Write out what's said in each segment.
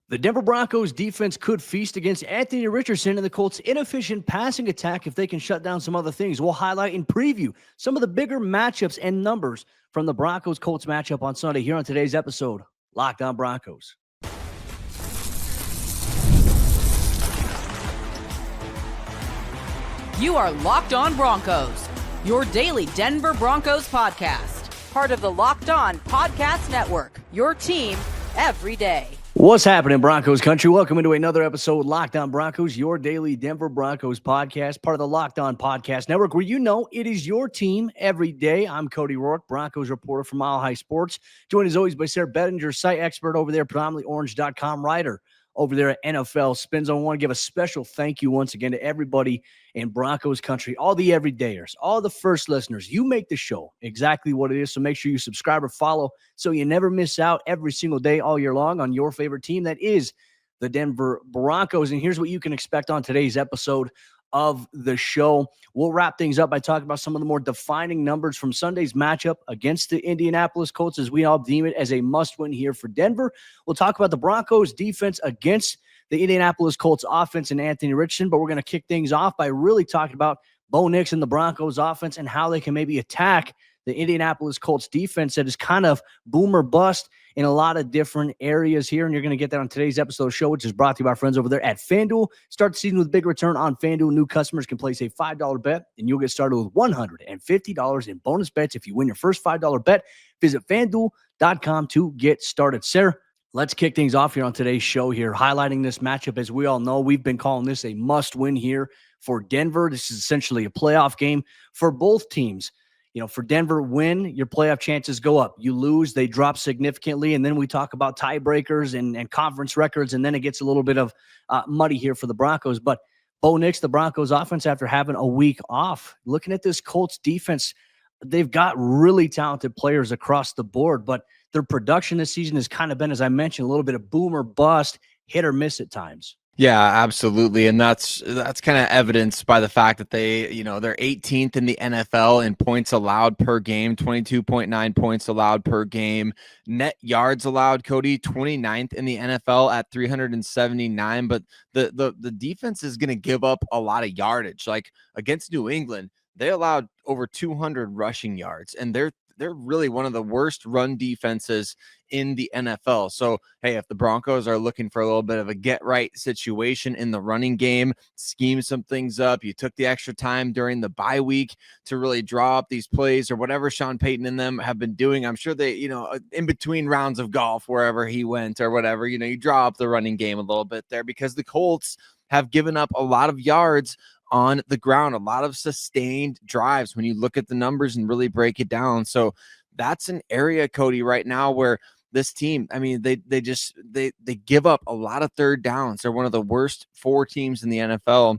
The Denver Broncos defense could feast against Anthony Richardson and the Colts' inefficient passing attack if they can shut down some other things. We'll highlight and preview some of the bigger matchups and numbers from the Broncos-Colts matchup on Sunday here on today's episode, Locked On Broncos. You are Locked On Broncos, your daily Denver Broncos podcast. Part of the Locked On Podcast Network, your team every day. What's happening, Broncos Country? Welcome into another episode, Locked On Broncos, your daily Denver Broncos podcast, part of the Locked On Podcast Network, where you know it is your team every day. I'm Cody Roark, Broncos reporter from Mile High Sports, joined as always by Sayre Bedinger, site expert over there, predominantlyorange.com, writer over there at NFL Spin Zone. I want to give a special thank you once again to everybody in Broncos Country, all the everydayers, all the first listeners. You make the show exactly what it is, so make sure you subscribe or follow so you never miss out every single day all year long on your favorite team, that is the Denver Broncos. And here's what you can expect on today's episode of the show. We'll wrap things up by talking about some of the more defining numbers from Sunday's matchup against the Indianapolis Colts, as we all deem it as a must-win here for Denver. We'll talk about the Broncos defense against the Indianapolis Colts offense and Anthony Richardson, but we're going to kick things off by really talking about Bo Nix and the Broncos offense and how they can maybe attack the Indianapolis Colts defense that is kind of boom or bust in a lot of different areas here. And you're going to get that on today's episode of the show, which is brought to you by our friends over there at FanDuel. Start the season with a big return on FanDuel. New customers can place a $5 bet, and you'll get started with $150 in bonus bets if you win your first $5 bet. Visit FanDuel.com to get started. Sarah, let's kick things off here on today's show here, highlighting this matchup. As we all know, we've been calling this a must-win here for Denver. This is essentially a playoff game for both teams. You know, for Denver, win, your playoff chances go up. You lose, they drop significantly. And then we talk about tiebreakers and conference records, and then it gets a little bit of muddy here for the Broncos. But Bo Nix, the Broncos offense, after having a week off, looking at this Colts defense, they've got really talented players across the board, but their production this season has kind of been, as I mentioned, a little bit of boom or bust, hit or miss at times. Yeah, absolutely. And that's kind of evidenced by the fact that they're 18th in the NFL in points allowed per game, 22.9 points allowed per game. Net yards allowed, Cody, 29th in the NFL at 379. But the defense is going to give up a lot of yardage. Like against New England, they allowed over 200 rushing yards, and they're really one of the worst run defenses in the NFL. So, hey, if the Broncos are looking for a little bit of a get-right situation in the running game, scheme some things up, you took the extra time during the bye week to really draw up these plays or whatever Sean Payton and them have been doing. I'm sure they, in between rounds of golf, wherever he went or whatever, you draw up the running game a little bit there, because the Colts have given up a lot of yards on the ground, a lot of sustained drives when you look at the numbers and really break it down. So that's an area, Cody, right now where this team, I mean, they give up a lot of third downs. They're one of the worst 4 teams in the NFL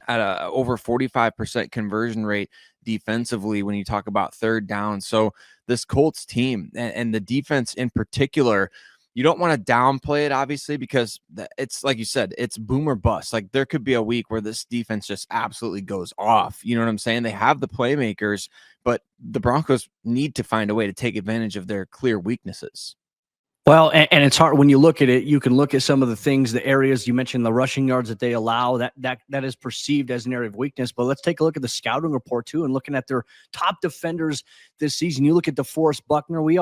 at a over 45% conversion rate defensively when you talk about third down. So this Colts team and the defense in particular, you don't want to downplay it, obviously, because it's like you said, it's boom or bust. Like there could be a week where this defense just absolutely goes off. You know what I'm saying? They have the playmakers, but the Broncos need to find a way to take advantage of their clear weaknesses. Well, and it's hard when you look at it. You can look at some of the things, the areas you mentioned, the rushing yards that they allow, that is perceived as an area of weakness. But let's take a look at the scouting report too, and looking at their top defenders this season. You look at DeForest Buckner. We've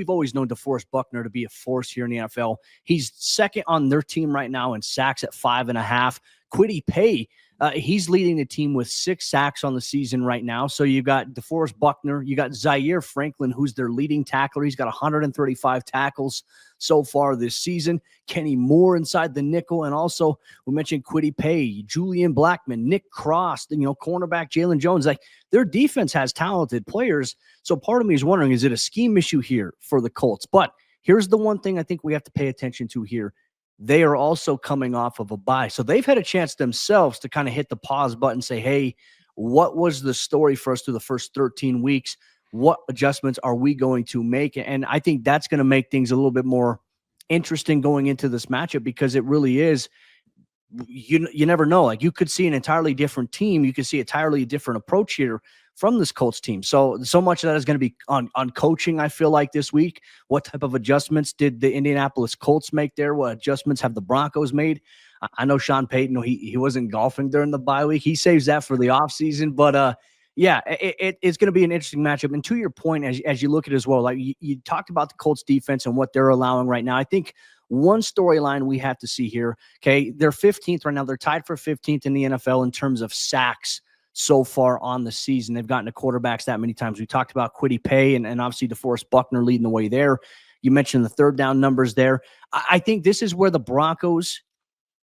always known DeForest Buckner to be a force here in the NFL. He's second on their team right now in sacks at 5.5. Kwity Paye, he's leading the team with 6 sacks on the season right now. So you've got DeForest Buckner, you got Zaire Franklin, who's their leading tackler. He's got 135 tackles so far this season. Kenny Moore inside the nickel, and also we mentioned Kwity Paye, Julian Blackmon, Nick Cross, cornerback Jalen Jones. Like their defense has talented players. So part of me is wondering, is it a scheme issue here for the Colts? But here's the one thing I think we have to pay attention to here. They are also coming off of a bye. So they've had a chance themselves to kind of hit the pause button and say, hey, what was the story for us through the first 13 weeks? What adjustments are we going to make? And I think that's going to make things a little bit more interesting going into this matchup, because it really is, you never know. Like you could see an entirely different team. You could see entirely different approach here from this Colts team. So much of that is going to be on coaching, I feel like, this week. What type of adjustments did the Indianapolis Colts make there? What adjustments have the Broncos made? I know Sean Payton, he wasn't golfing during the bye week. He saves that for the offseason. But yeah, it's going to be an interesting matchup. And to your point, as you look at it as well, like you talked about the Colts defense and what they're allowing right now. I think one storyline we have to see here, okay, they're 15th right now. They're tied for 15th in the NFL in terms of sacks so far on the season. They've gotten to quarterbacks that many times. We talked about Kwity Paye and obviously DeForest Buckner leading the way there. You mentioned the third down numbers there. I think this is where the Broncos,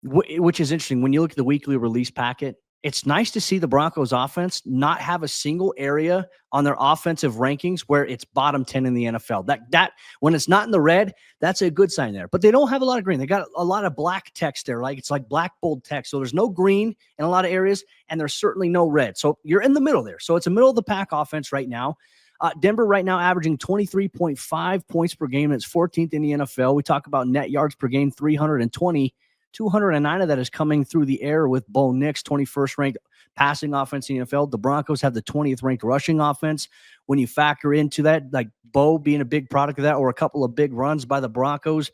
which is interesting, when you look at the weekly release packet, it's nice to see the Broncos offense not have a single area on their offensive rankings where it's bottom 10 in the NFL. That when it's not in the red, that's a good sign there. But they don't have a lot of green. They got a lot of black text there. Like it's like black bold text. So there's no green in a lot of areas, and there's certainly no red. So you're in the middle there. So it's a middle of the pack offense right now. Denver right now averaging 23.5 points per game. It's 14th in the NFL. We talk about net yards per game, 320. 209 of that is coming through the air with Bo Nix, 21st ranked passing offense in the NFL. The Broncos have the 20th ranked rushing offense. When you factor into that, like Bo being a big product of that, or a couple of big runs by the Broncos,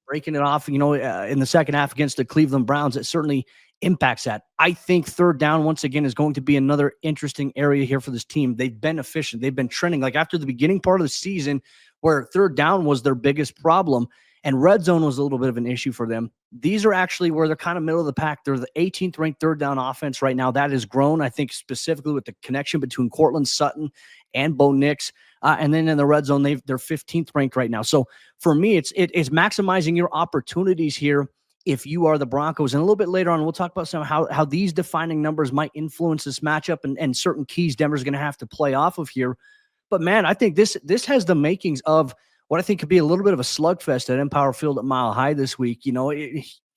breaking it off, in the second half against the Cleveland Browns, it certainly impacts that. I think third down, once again, is going to be another interesting area here for this team. They've been efficient. They've been trending. Like after the beginning part of the season where third down was their biggest problem, and red zone was a little bit of an issue for them. These are actually where they're kind of middle of the pack. They're the 18th ranked third down offense right now. That has grown, I think, specifically with the connection between Cortland Sutton and Bo Nix. And then in the red zone, they're 15th ranked right now. So for me, it's maximizing your opportunities here if you are the Broncos. And a little bit later on, we'll talk about how these defining numbers might influence this matchup and certain keys Denver's going to have to play off of here. But man, I think this has the makings of what I think could be a little bit of a slugfest at Empower Field at Mile High this week.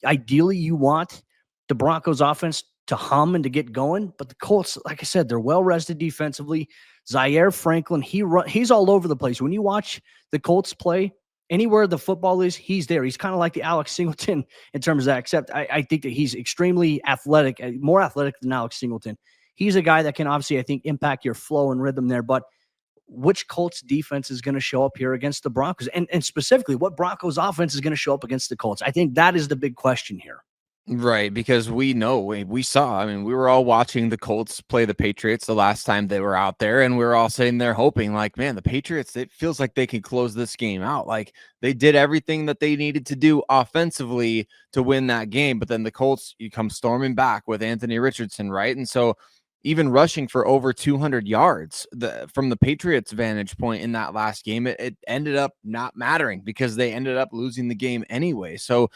Ideally, you want the Broncos offense to hum and to get going, but the Colts, like I said, they're well rested defensively. Zaire Franklin, he's all over the place. When you watch the Colts play, anywhere the football is, he's there. He's kind of like the Alex Singleton in terms of that, except I think that he's extremely athletic, more athletic than Alex Singleton. He's a guy that can obviously, I think, impact your flow and rhythm there, but which Colts defense is going to show up here against the Broncos? And specifically, what Broncos offense is going to show up against the Colts? I think that is the big question here. Right, because we know, we saw, I mean, we were all watching the Colts play the Patriots the last time they were out there, and we were all sitting there hoping, like, man, the Patriots, it feels like they can close this game out. Like, they did everything that they needed to do offensively to win that game, but then the Colts, you come storming back with Anthony Richardson, right? And so even rushing for over 200 yards from the Patriots' vantage point in that last game, it ended up not mattering because they ended up losing the game anyway. So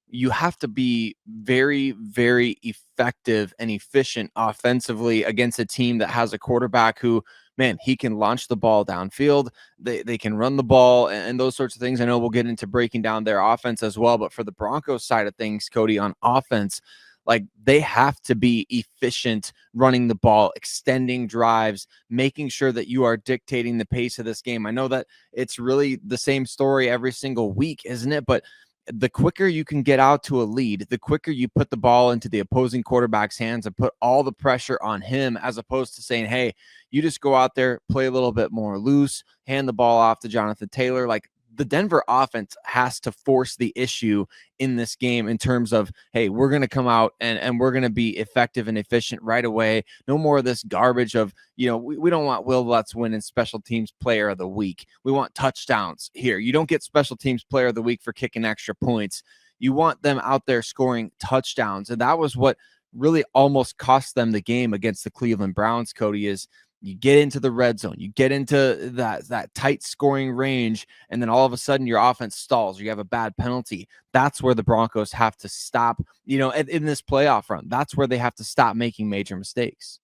you have to be very, very effective and efficient offensively against a team that has a quarterback who, man, he can launch the ball downfield. They can run the ball and those sorts of things. I know we'll get into breaking down their offense as well, but for the Broncos side of things, Cody, on offense, like they have to be efficient running the ball, extending drives, making sure that you are dictating the pace of this game. I know that it's really the same story every single week, isn't it? But the quicker you can get out to a lead, the quicker you put the ball into the opposing quarterback's hands and put all the pressure on him, as opposed to saying, hey, you just go out there, play a little bit more loose, hand the ball off to Jonathan Taylor. Like, the Denver offense has to force the issue in this game in terms of, hey, we're going to come out and we're going to be effective and efficient right away. No more of this garbage of, we don't want Will Lutz winning special teams player of the week. We want touchdowns here. You don't get special teams player of the week for kicking extra points. You want them out there scoring touchdowns. And that was what really almost cost them the game against the Cleveland Browns, Cody, is you get into the red zone, you get into that tight scoring range, and then all of a sudden your offense stalls, or you have a bad penalty. That's where the Broncos have to stop, in this playoff run. That's where they have to stop making major mistakes.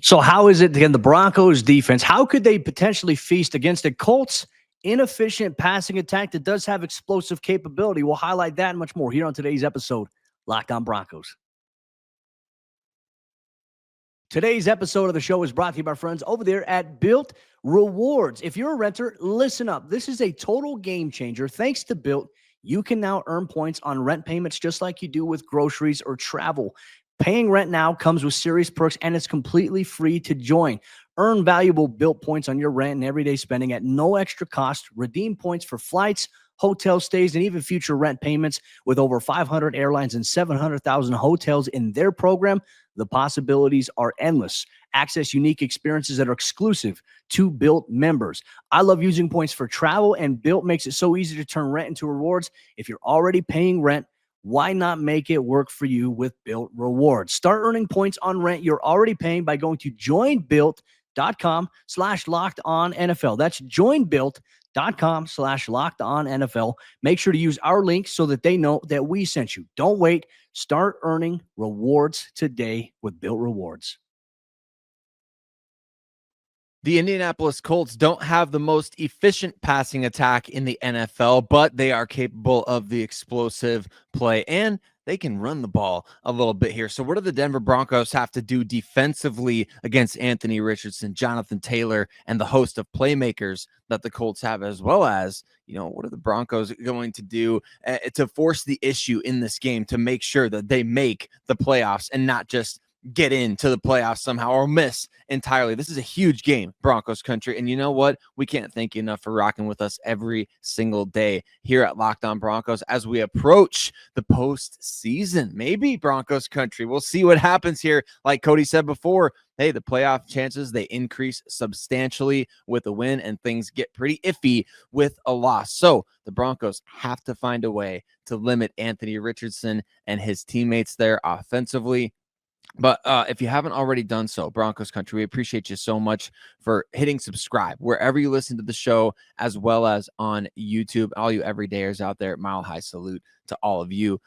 So how is it, again, the Broncos defense, how could they potentially feast against a Colts inefficient passing attack that does have explosive capability? We'll highlight that and much more here on today's episode, Locked On Broncos. Today's episode of the show is brought to you by our friends over there at Built Rewards. If you're a renter, listen up. This is a total game changer. Thanks to Built, you can now earn points on rent payments just like you do with groceries or travel. Paying rent now comes with serious perks, and it's completely free to join. Earn valuable Built points on your rent and everyday spending at no extra cost. Redeem points for flights, hotel stays, and even future rent payments. With over 500 airlines and 700,000 hotels in their program, the possibilities are endless. Access unique experiences that are exclusive to Built members. I love using points for travel, and Built makes it so easy to turn rent into rewards. If you're already paying rent, why not make it work for you with Built Rewards? Start earning points on rent you're already paying by going to joinbuilt.com/lockedonnfl. That's joinbuilt.com/lockedonnfl. Make sure to use our link so that they know that we sent you. Don't wait. Start earning rewards today with Built Rewards. The Indianapolis Colts don't have the most efficient passing attack in the NFL, but they are capable of the explosive play, and they can run the ball a little bit here. So what do the Denver Broncos have to do defensively against Anthony Richardson, Jonathan Taylor, and the host of playmakers that the Colts have, as well as, what are the Broncos going to do to force the issue in this game to make sure that they make the playoffs and not just get into the playoffs somehow or miss entirely? This is a huge game, Broncos Country. And you know what? We can't thank you enough for rocking with us every single day here at Locked On Broncos as we approach the postseason. Maybe Broncos Country. We'll see what happens here. Like Cody said before, hey, the playoff chances, they increase substantially with a win, and things get pretty iffy with a loss. So the Broncos have to find a way to limit Anthony Richardson and his teammates there offensively. But if you haven't already done so, Broncos Country, we appreciate you so much for hitting subscribe wherever you listen to the show, as well as on YouTube. All you everydayers out there, mile high salute to all of you.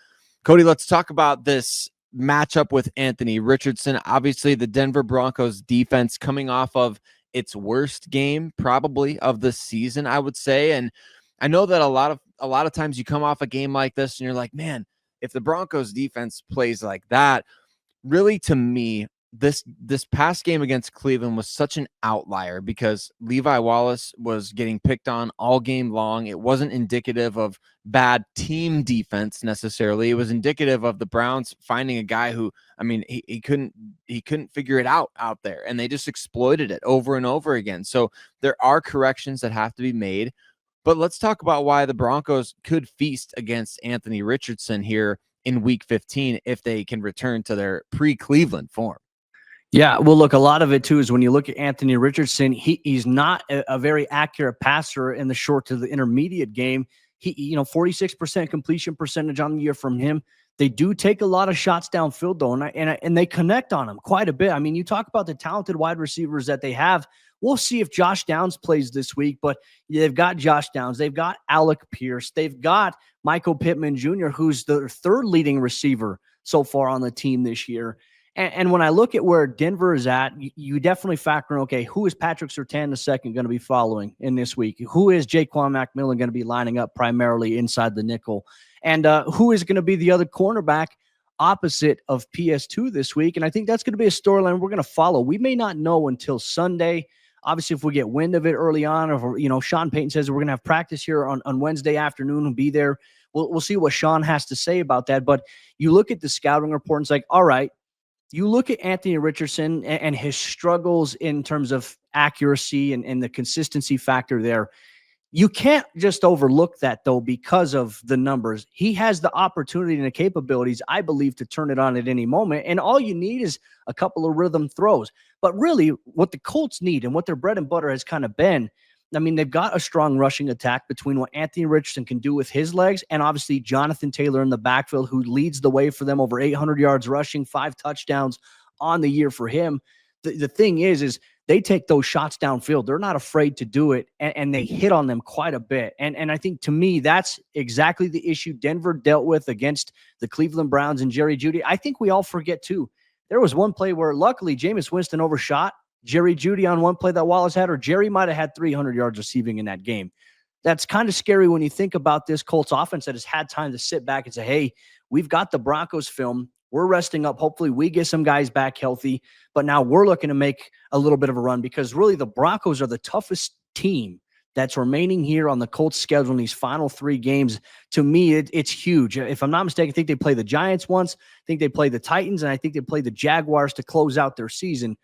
Cody, let's talk about this matchup with Anthony Richardson. Obviously, the Denver Broncos defense coming off of its worst game probably of the season, I would say. And I know that a lot of times you come off a game like this and you're like, man, if the Broncos defense plays like that, really, to me, this past game against Cleveland was such an outlier because Levi Wallace was getting picked on all game long. It wasn't indicative of bad team defense necessarily. It was indicative of the Browns finding a guy who, he couldn't figure it out there, and they just exploited it over and over again. So there are corrections that have to be made. But let's talk about why the Broncos could feast against Anthony Richardson here in week 15 if they can return to their pre-Cleveland form. Yeah, well, look, a lot of it, too, is when you look at Anthony Richardson, he's not a very accurate passer in the short to the intermediate game. 46% completion percentage on the year from him. They do take a lot of shots downfield, though, and they connect on him quite a bit. You talk about the talented wide receivers that they have. We'll see if Josh Downs plays this week, but they've got Josh Downs. They've got Alec Pierce. They've got Michael Pittman Jr., who's the third leading receiver so far on the team this year. And when I look at where Denver is at, you definitely factor in, okay, who is Patrick Surtain II going to be following in this week? Who is Jaquan McMillan going to be lining up primarily inside the nickel? And who is going to be the other cornerback opposite of PS2 this week? And I think that's going to be a storyline we're going to follow. We may not know until Sunday. Obviously, if we get wind of it early on, or Sean Payton says we're going to have practice here on Wednesday afternoon and be there, we'll see what Sean has to say about that. But you look at the scouting report and it's like, all right, you look at Anthony Richardson and his struggles in terms of accuracy and the consistency factor there. You can't just overlook that, though, because of the numbers. He has the opportunity and the capabilities, I believe, to turn it on at any moment. And all you need is a couple of rhythm throws. But really, what the Colts need and what their bread and butter has kind of been, they've got a strong rushing attack between what Anthony Richardson can do with his legs and obviously Jonathan Taylor in the backfield, who leads the way for them, over 800 yards rushing, 5 touchdowns on the year for him. The thing is they take those shots downfield. They're not afraid to do it, and they hit on them quite a bit. And I think, to me, that's exactly the issue Denver dealt with against the Cleveland Browns and Jerry Jeudy. I think we all forget, too. There was one play where, luckily, Jameis Winston overshot Jerry Jeudy on one play that Wallace had, or Jerry might have had 300 yards receiving in that game. That's kind of scary when you think about this Colts offense that has had time to sit back and say, hey, we've got the Broncos film. We're resting up. Hopefully we get some guys back healthy. But now we're looking to make a little bit of a run, because really the Broncos are the toughest team that's remaining here on the Colts schedule in these final 3 games. To me, it's huge. If I'm not mistaken, I think they play the Giants once. I think they play the Titans, and I think they play the Jaguars to close out their season.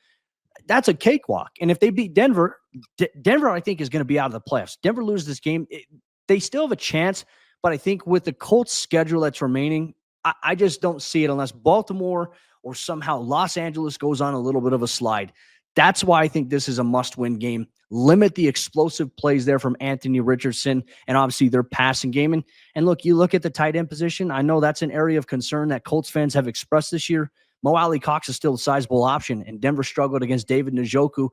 that's a cakewalk. And if they beat Denver, Denver, I think, is going to be out of the playoffs. Denver loses this game. They still have a chance, but I think with the Colts schedule that's remaining, I just don't see it unless Baltimore or somehow Los Angeles goes on a little bit of a slide. That's why I think this is a must-win game. Limit the explosive plays there from Anthony Richardson and obviously their passing game. And look, you look at the tight end position. I know that's an area of concern that Colts fans have expressed this year. Mo Alley Cox is still a sizable option, and Denver struggled against David Njoku,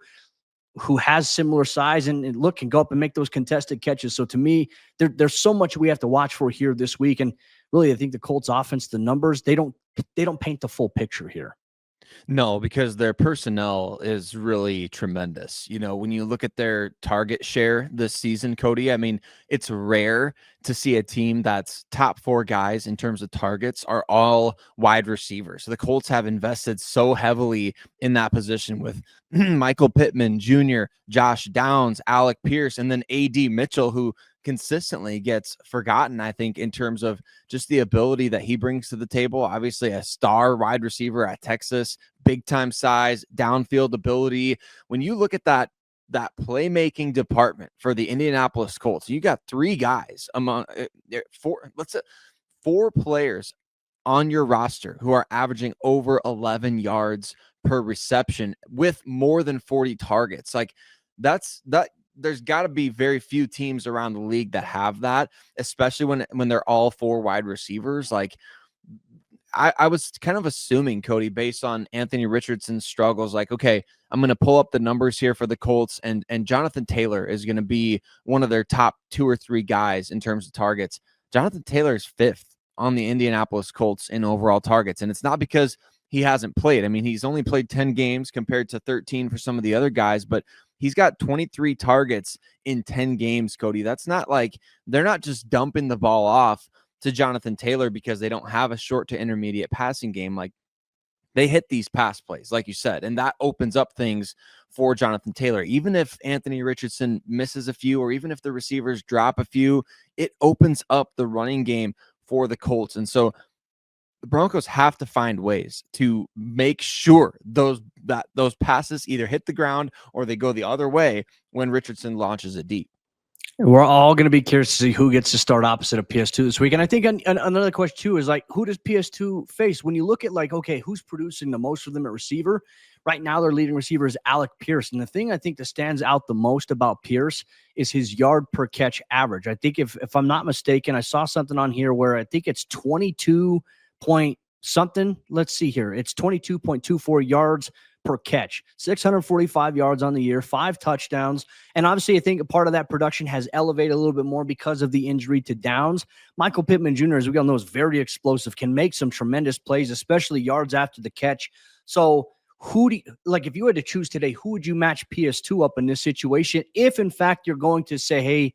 who has similar size and look, can go up and make those contested catches. So to me, there's so much we have to watch for here this week. And really, I think the Colts offense, the numbers, they don't paint the full picture here. No, because their personnel is really tremendous. When you look at their target share this season, Cody, I mean, it's rare to see a team that's top 4 guys in terms of targets are all wide receivers. So the Colts have invested so heavily in that position with Michael Pittman Jr., Josh Downs, Alec Pierce, and then A.D. Mitchell, who consistently gets forgotten, I think, in terms of just the ability that he brings to the table. Obviously, a star wide receiver at Texas, big time size, downfield ability. When you look at that playmaking department for the Indianapolis Colts, you got 3 guys among 4 players on your roster who are averaging over 11 yards per reception with more than 40 targets. Like that. There's got to be very few teams around the league that have that, especially when they're all 4 wide receivers. Like I was kind of assuming, Cody, based on Anthony Richardson's struggles, like, okay, I'm going to pull up the numbers here for the Colts, and Jonathan Taylor is going to be one of their top 2 or 3 guys in terms of targets. Jonathan Taylor is 5th on the Indianapolis Colts in overall targets, and it's not because he hasn't played. I mean, he's only played 10 games compared to 13 for some of the other guys, but he's got 23 targets in 10 games, Cody. That's not like they're not just dumping the ball off to Jonathan Taylor because they don't have a short to intermediate passing game. Like they hit these pass plays, like you said, and that opens up things for Jonathan Taylor. Even if Anthony Richardson misses a few, or even if the receivers drop a few, it opens up the running game for the Colts. And so the Broncos have to find ways to make sure those passes either hit the ground or they go the other way when Richardson launches it deep. We're all going to be curious to see who gets to start opposite of PS2 this week. And I think another question, too, is like, who does PS2 face? When you look at, like, okay, who's producing the most for them at receiver? Right now, their leading receiver is Alec Pierce. And the thing I think that stands out the most about Pierce is his yard per catch average. I think if I'm not mistaken, I saw something on here where I think it's 22 point something. Let's see here. It's 22.24 yards per catch, 645 yards on the year, 5 touchdowns. And obviously, I think a part of that production has elevated a little bit more because of the injury to Downs. Michael Pittman Jr., as we all know, is very explosive, can make some tremendous plays, especially yards after the catch. So if you had to choose today, who would you match PS2 up in this situation? If in fact you're going to say, hey,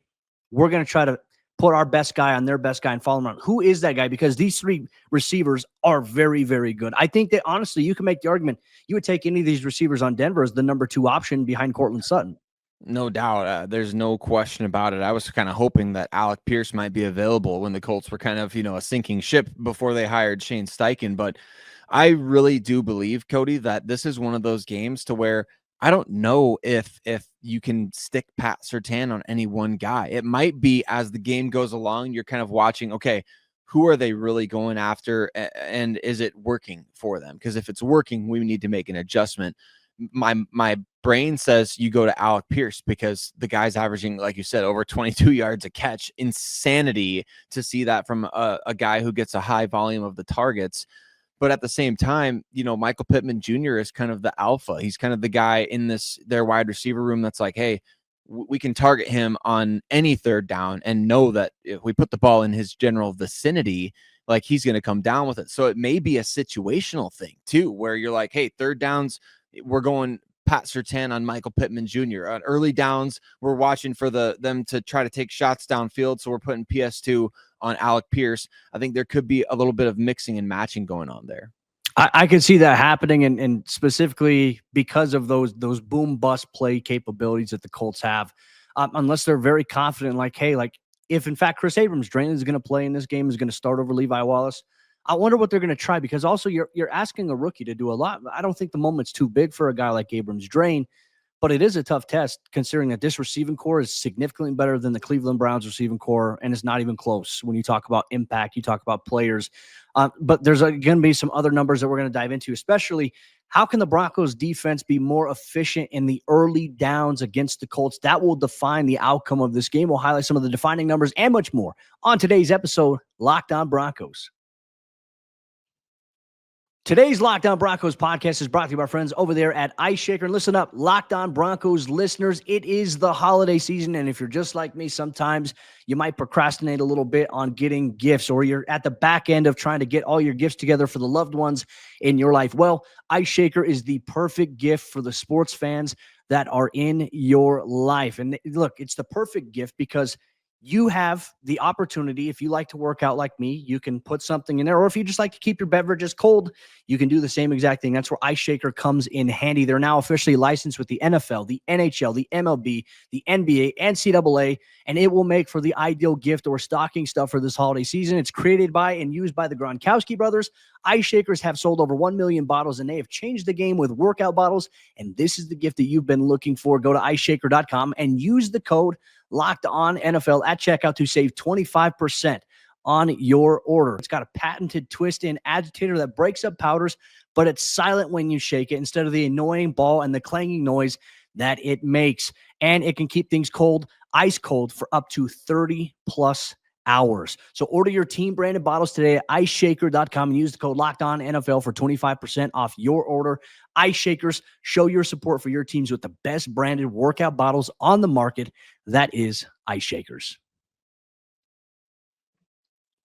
we're going to try to put our best guy on their best guy and follow him around. Who is that guy? Because these 3 receivers are very, very good. I think that, honestly, you can make the argument you would take any of these receivers on Denver as the number 2 option behind Cortland Sutton. No doubt. There's no question about it. I was kind of hoping that Alec Pierce might be available when the Colts were kind of, a sinking ship before they hired Shane Steichen. But I really do believe, Cody, that this is one of those games to where I don't know if you can stick Pat Surtain on any one guy. It might be as the game goes along, you're kind of watching, okay, who are they really going after, and is it working for them? Because if it's working, we need to make an adjustment. My brain says you go to Alec Pierce because the guy's averaging, like you said, over 22 yards a catch. Insanity to see that from a guy who gets a high volume of the targets. But at the same time, Michael Pittman Jr. is kind of the alpha. He's kind of the guy in their wide receiver room that's like, hey, we can target him on any 3rd down and know that if we put the ball in his general vicinity, like he's going to come down with it. So it may be a situational thing too, where you're like, hey, 3rd downs, we're going Pat Surtain on Michael Pittman Jr. On early downs, we're watching for them to try to take shots downfield. So we're putting PS2 on Alec Pierce. I think there could be a little bit of mixing and matching going on there. I could see that happening, and specifically because of those boom bust play capabilities that the Colts have, unless they're very confident, like, hey, like if in fact Chris Abrams, Draymond is going to play in this game, is going to start over Levi Wallace, I wonder what they're going to try, because also you're asking a rookie to do a lot. I don't think the moment's too big for a guy like Abrams Drain, but it is a tough test considering that this receiving core is significantly better than the Cleveland Browns receiving core, and it's not even close. When you talk about impact, you talk about players. But there's going to be some other numbers that we're going to dive into, especially how can the Broncos defense be more efficient in the early downs against the Colts? That will define the outcome of this game. We'll highlight some of the defining numbers and much more on today's episode, Locked On Broncos. Today's Locked On Broncos podcast is brought to you by our friends over there at IceShaker. And listen up, Locked On Broncos listeners, it is the holiday season. And if you're just like me, sometimes you might procrastinate a little bit on getting gifts, or you're at the back end of trying to get all your gifts together for the loved ones in your life. Well, IceShaker is the perfect gift for the sports fans that are in your life. And look, it's the perfect gift because you have the opportunity. If you like to work out like me, you can put something in there. Or if you just like to keep your beverages cold, you can do the same exact thing. That's where IceShaker comes in handy. They're now officially licensed with the NFL, the NHL, the MLB, the NBA, and NCAA, and it will make for the ideal gift or stocking stuff for this holiday season. It's created by and used by the Gronkowski brothers. IceShakers have sold over 1 million bottles, and they have changed the game with workout bottles. And this is the gift that you've been looking for. Go to IceShaker.com and use the code LOCKEDONNFL at checkout to save 25% on your order. It's got a patented twist-in agitator that breaks up powders, but it's silent when you shake it instead of the annoying ball and the clanging noise that it makes. And it can keep things cold, ice cold, for up to 30+ hours. So order your team branded bottles today at IceShaker.com and use the code LOCKEDONNFL for 25% off your order. IceShakers, show your support for your teams with the best branded workout bottles on the market. That is IceShakers.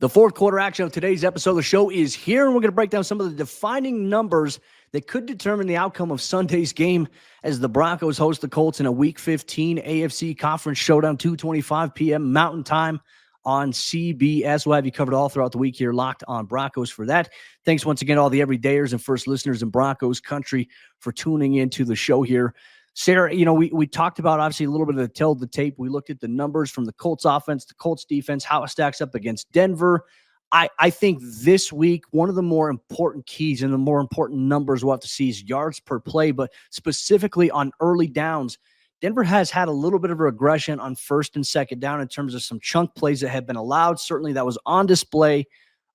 The fourth quarter action of today's episode of the show is here, and we're going to break down some of the defining numbers that could determine the outcome of Sunday's game as the Broncos host the Colts in a Week 15 AFC Conference Showdown, 2:25 p.m. Mountain Time on CBS. We'll have you covered all throughout the week here, Locked On Broncos, for that. Thanks once again to all the everydayers and first listeners in Broncos Country for tuning into the show here. Sayre, we talked about obviously a little bit of the tell the tape. We looked at the numbers from the Colts offense, the Colts defense, how it stacks up against Denver. I think this week, one of the more important keys and the more important numbers we'll have to see is yards per play, but specifically on early downs. Denver has had a little bit of regression on first and second down in terms of some chunk plays that have been allowed. Certainly that was on display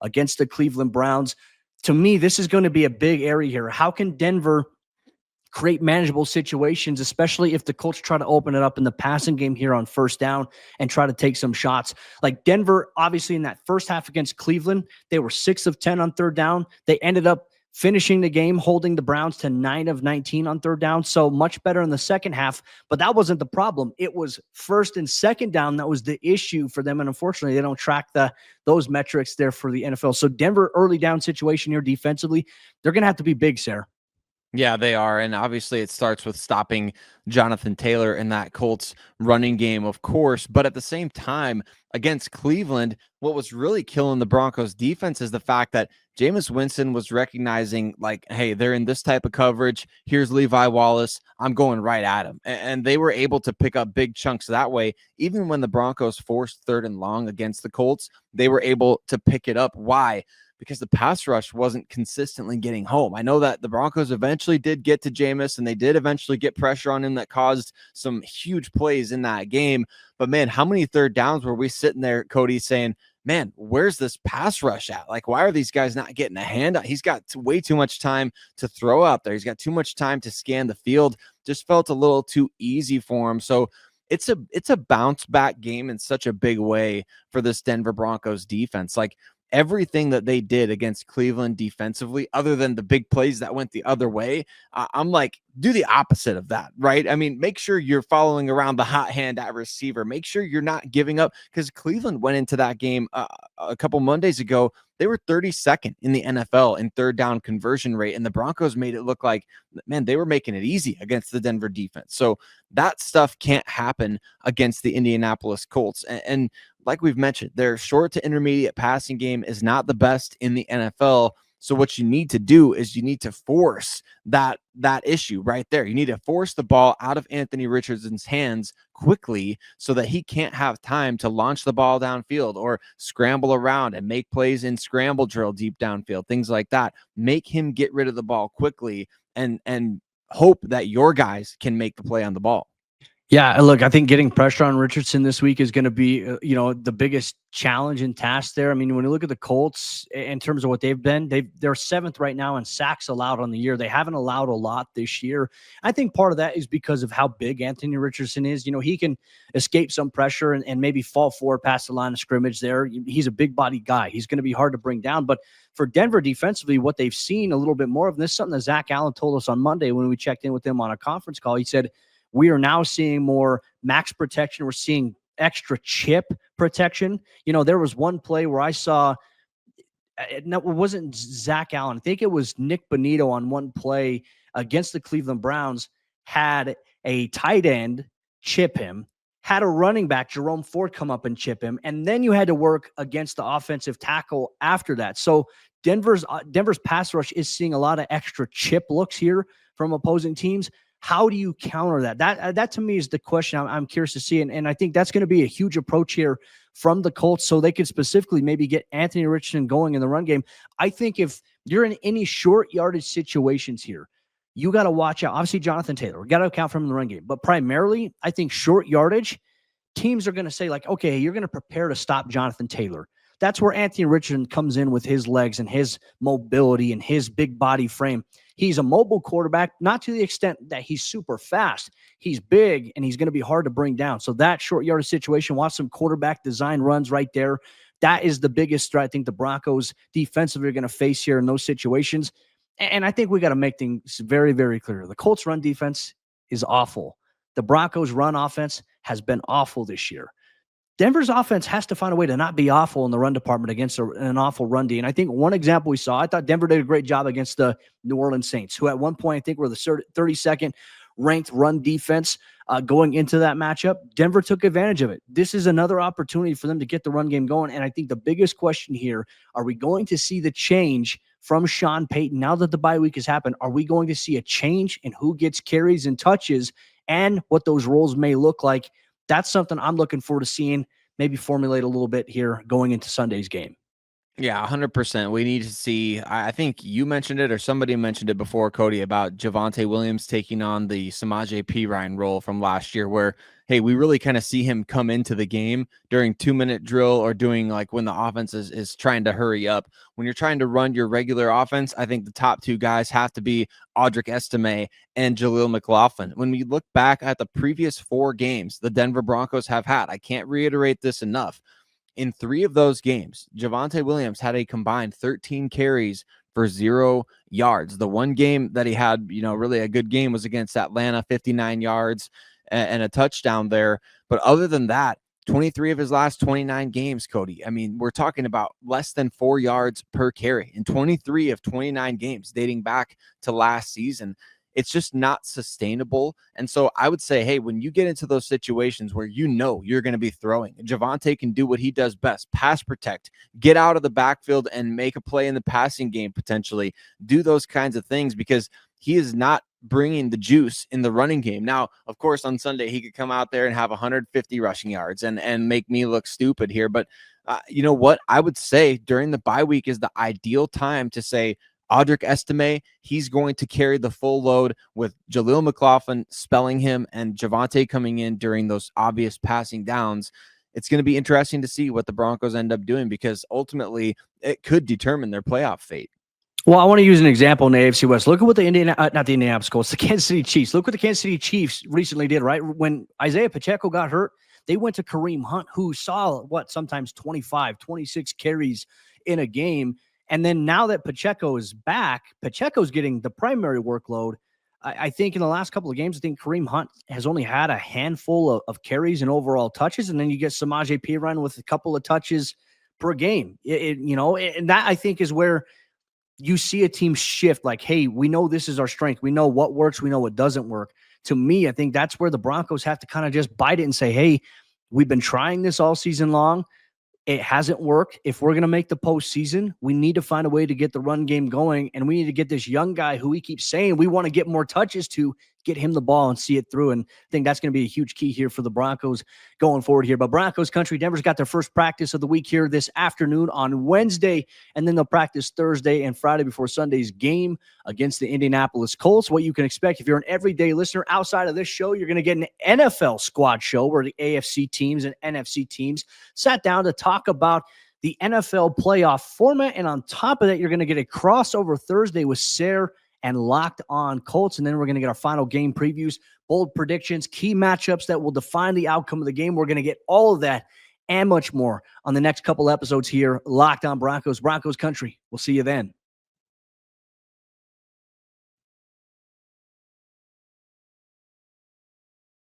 against the Cleveland Browns. To me, this is going to be a big area here. How can Denver create manageable situations, especially if the Colts try to open it up in the passing game here on first down and try to take some shots? Like Denver, obviously in that first half against Cleveland, they were 6 of 10 on third down. They ended up finishing the game, holding the Browns to 9 of 19 on third down. So much better in the second half, but that wasn't the problem. It was first and second down that was the issue for them. And unfortunately, they don't track those metrics there for the NFL. So Denver early down situation here defensively, they're going to have to be big, Sayre. Yeah, they are. And obviously it starts with stopping Jonathan Taylor in that Colts running game, of course. But at the same time, against Cleveland, what was really killing the Broncos defense is the fact that Jameis Winston was recognizing, like, hey, they're in this type of coverage. Here's Levi Wallace. I'm going right at him. And they were able to pick up big chunks that way. Even when the Broncos forced third and long against the Colts, they were able to pick it up. Why? Because the pass rush wasn't consistently getting home. I know that the Broncos eventually did get to Jameis, and they did eventually get pressure on him that caused some huge plays in that game. But, man, how many third downs were we sitting there, Cody, saying, man, where's this pass rush at? Like, why are these guys not getting a hand? He's got way too much time to throw out there. He's got too much time to scan the field. Just felt a little too easy for him. So it's a bounce back game in such a big way for this Denver Broncos defense. Like, everything that they did against Cleveland defensively, other than the big plays that went the other way, I'm like, do the opposite of that, right? I mean, make sure you're following around the hot hand at receiver. Make sure you're not giving up, because Cleveland went into that game a couple Mondays ago. They were 32nd in the NFL in third down conversion rate, and the Broncos made it look like, man, they were making it easy against the Denver defense. So that stuff can't happen against the Indianapolis Colts. And like we've mentioned, their short to intermediate passing game is not the best in the NFL. So what you need to do is you need to force that issue right there. You need to force the ball out of Anthony Richardson's hands quickly so that he can't have time to launch the ball downfield or scramble around and make plays in scramble drill deep downfield, things like that. Make him get rid of the ball quickly and hope that your guys can make the play on the ball. Yeah, look, I think getting pressure on Richardson this week is going to be, the biggest challenge and task there. I mean, when you look at the Colts in terms of what they've been, they're 7th right now in sacks allowed on the year. They haven't allowed a lot this year. I think part of that is because of how big Anthony Richardson is. He can escape some pressure and maybe fall forward past the line of scrimmage there. He's a big body guy. He's going to be hard to bring down. But for Denver defensively, what they've seen a little bit more of this, something that Zach Allen told us on Monday when we checked in with him on a conference call. He said, we are now seeing more max protection. We're seeing extra chip protection. There was one play where I saw, no, it wasn't Zach Allen. I think it was Nick Bonito on one play against the Cleveland Browns, had a tight end chip him, had a running back, Jerome Ford, come up and chip him, and then you had to work against the offensive tackle after that. So Denver's pass rush is seeing a lot of extra chip looks here from opposing teams. How do you counter that? That to me is the question I'm curious to see. And I think that's going to be a huge approach here from the Colts so they could specifically maybe get Anthony Richardson going in the run game. I think if you're in any short yardage situations here, you got to watch out. Obviously, Jonathan Taylor, we got to account for him in the run game. But primarily, I think short yardage, teams are going to say, like, okay, you're going to prepare to stop Jonathan Taylor. That's where Anthony Richardson comes in with his legs and his mobility and his big body frame. He's a mobile quarterback, not to the extent that he's super fast. He's big, and he's going to be hard to bring down. So that short yardage situation, watch some quarterback design runs right there. That is the biggest threat I think the Broncos defensively are going to face here in those situations. And I think we got to make things very, very clear. The Colts run defense is awful. The Broncos run offense has been awful this year. Denver's offense has to find a way to not be awful in the run department against an awful run D. And I think one example we saw, I thought Denver did a great job against the New Orleans Saints, who at one point I think were the 32nd ranked run defense going into that matchup. Denver took advantage of it. This is another opportunity for them to get the run game going. And I think the biggest question here, are we going to see the change from Sean Payton now that the bye week has happened? Are we going to see a change in who gets carries and touches and what those roles may look like? That's something I'm looking forward to seeing maybe formulate a little bit here going into Sunday's game. Yeah, 100%. We need to see, I think you mentioned it or somebody mentioned it before, Cody, about Javonte Williams taking on the Samaje Perine role from last year where, hey, we really kind of see him come into the game during 2-minute drill or doing like when the offense is trying to hurry up. When you're trying to run your regular offense, I think the top two guys have to be Audric Estime and Jaleel McLaughlin. When we look back at the previous 4 games the Denver Broncos have had, I can't reiterate this enough. In 3 of those games, Javonte Williams had a combined 13 carries for 0 yards. The one game that he had, really a good game was against Atlanta, 59 yards and a touchdown there. But other than that, 23 of his last 29 games, Cody. I mean, we're talking about less than 4 yards per carry in 23 of 29 games dating back to last season. It's just not sustainable. And so I would say, hey, when you get into those situations where you're going to be throwing, Javonte can do what he does best, pass protect, get out of the backfield and make a play in the passing game, potentially do those kinds of things because he is not bringing the juice in the running game. Now, of course, on Sunday, he could come out there and have 150 rushing yards and make me look stupid here. But you know what? I would say during the bye week is the ideal time to say, Audric Estime, he's going to carry the full load with Jaleel McLaughlin spelling him and Javonte coming in during those obvious passing downs. It's going to be interesting to see what the Broncos end up doing because ultimately it could determine their playoff fate. Well, I want to use an example in the AFC West. Look at what the Indianapolis Colts, the Kansas City Chiefs. Look what the Kansas City Chiefs recently did, right? When Isaiah Pacheco got hurt, they went to Kareem Hunt, who saw sometimes 25, 26 carries in a game. And then now that Pacheco is back, Pacheco's getting the primary workload. I think in the last couple of games, I think Kareem Hunt has only had a handful of carries and overall touches. And then you get Samaje Perine with a couple of touches per game. And that I think is where you see a team shift like, hey, we know this is our strength. We know what works. We know what doesn't work. To me, I think that's where the Broncos have to kind of just bite it and say, hey, we've been trying this all season long. It hasn't worked. If we're going to make the postseason, we need to find a way to get the run game going, and we need to get this young guy who we keep saying we want to get more touches to, get him the ball and see it through. And I think that's going to be a huge key here for the Broncos going forward here. But Broncos Country, Denver's got their first practice of the week here this afternoon on Wednesday, and then they'll practice Thursday and Friday before Sunday's game against the Indianapolis Colts. What you can expect if you're an everyday listener outside of this show, you're going to get an NFL squad show where the AFC teams and NFC teams sat down to talk about the NFL playoff format. And on top of that, you're going to get a crossover Thursday with Sayre and Locked On Colts. And then we're going to get our final game previews, bold predictions, key matchups that will define the outcome of the game. We're going to get all of that and much more on the next couple episodes here, Locked On Broncos, Broncos Country. We'll see you then.